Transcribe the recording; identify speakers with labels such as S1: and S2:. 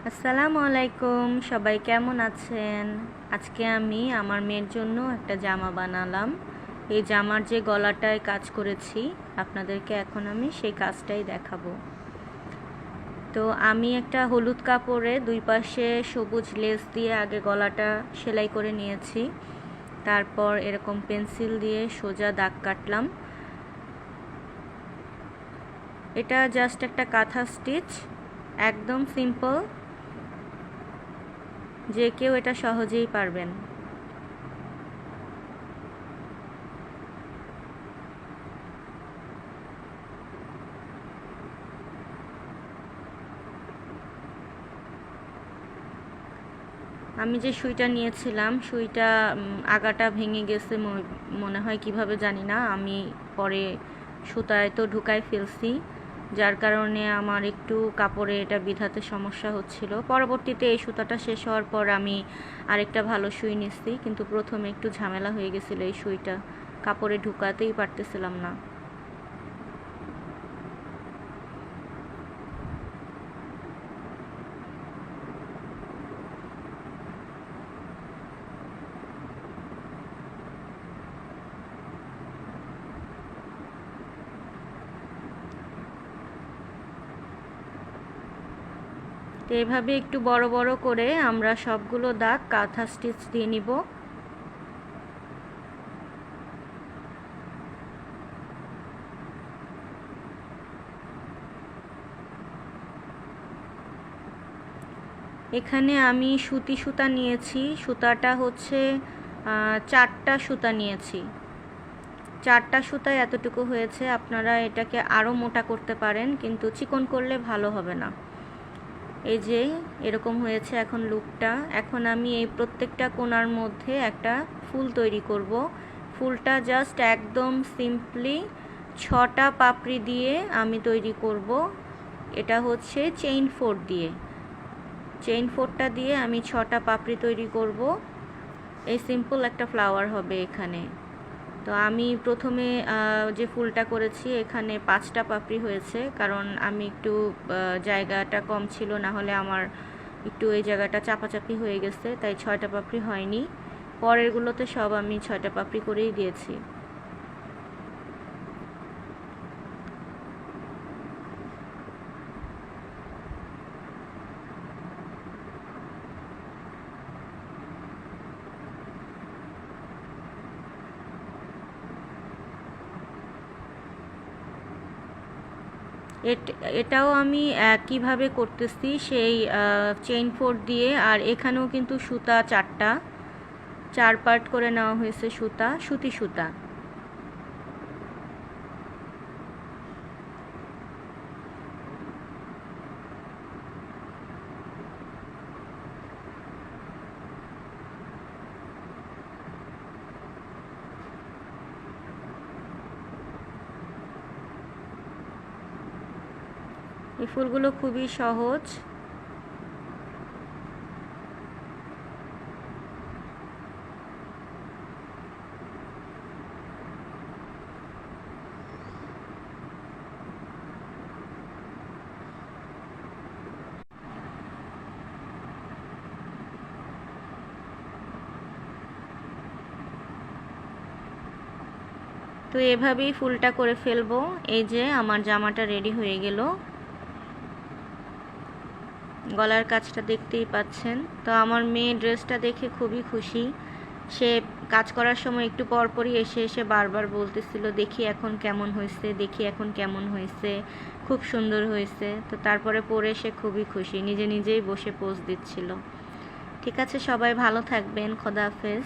S1: আসসালামু আলাইকুম, সবাই কেমন আছেন? আজকে আমি আমার মেয়ের জন্য একটা জামা বানালাম। এই জামার যে গলাটায় কাজ করেছি, আপনাদেরকে এখন আমি সেই কাজটাই দেখাবো। তো আমি একটা হলুদ কাপড়ে দুই পাশে সবুজ লেস দিয়ে আগে গলাটা সেলাই করে নিয়েছি। তারপর এরকম পেন্সিল দিয়ে সোজা দাগ কাটলাম। এটা জাস্ট একটা কাঁথা স্টিচ, একদম সিম্পল, যে কেউ এটা সহজেই পারবেন। আমি যে সুইটা নিয়েছিলাম, সুইটা আগাটা ভেঙে গেছে মনে হয়, কিভাবে জানি না। আমি পরে সুতায় তো ঢুকাই ফেলছি, যার কারণে আমার একটু কাপড়ে এটা বিধাতে সমস্যা হচ্ছিল। পরবর্তীতে এই সুতাটা শেষ হওয়ার পর আমি আরেকটা ভালো সুই নিচ্ছি, কিন্তু প্রথমে একটু ঝামেলা হয়ে গেছিলো, এই সুইটা কাপড়ে ঢুকাতেই পারতেছিলাম না। তো এভাবে একটু বড় বড় করে আমরা সবগুলো দাগ কাঁথা স্টিচ দিয়ে নিব। এখানে আমি সুতি সুতা নিয়েছি, সুতাটা হচ্ছে 4টা সুতা নিয়েছি। 4টা সুতায় এতটুকু হয়েছে। আপনারা এটাকে আরও মোটা করতে পারেন, কিন্তু চিকন করলে ভালো হবে না। এই যে এরকম হয়েছে এখন লুকটা। এখন আমি এই প্রত্যেকটা কোণার মধ্যে একটা ফুল তৈরি করব। ফুলটা জাস্ট একদম সিম্পলি 6টা পাপড়ি দিয়ে আমি তৈরি করব। এটা হচ্ছে চেইন 4 দিয়ে। চেইন 4টা দিয়ে আমি 6টা পাপড়ি তৈরি করব। এই সিম্পল একটা ফ্লাওয়ার হবে এখানে। তো আমি প্রথমে যে ফুলটা করেছি এখানে 5টা পাপড়ি হয়েছে, কারণ আমি একটু জায়গাটা কম ছিল, না হলে আমার একটু এই জায়গাটা চাপাচাপি হয়ে গেছে, তাই 6টা পাপড়ি হয়নি। পরেরগুলোতে সব আমি 6টা পাপড়ি করেই দিয়েছি। এটাও আমি কিভাবে করতেছি সেই চেইন 4 দিয়ে। আর এখানেও কিন্তু সুতা 4টা, 4 পার্ট করে নেওয়া হয়েছে সুতা, সুতি সুতা। এই ফুলগুলো খুবই সহজ। তো এভাবেই ফুলটা করে ফেলবো। এই যে আমার জামাটা রেডি হয়ে গেল। গলার কাজটা দেখতেই পাচ্ছেন। তো আমার মেয়ে ড্রেসটা দেখে খুবই খুশি। সে কাজ করার সময় একটু পরপরই এসে এসে বারবার বলতেছিল, দেখি এখন কেমন হয়েছে, দেখি এখন কেমন হয়েছে, খুব সুন্দর হয়েছে। তো তারপরে পরে সে খুবই খুশি, নিজে নিজেই বসে পোজ দিচ্ছিল। ঠিক আছে, সবাই ভালো থাকবেন। খোদা হাফেজ।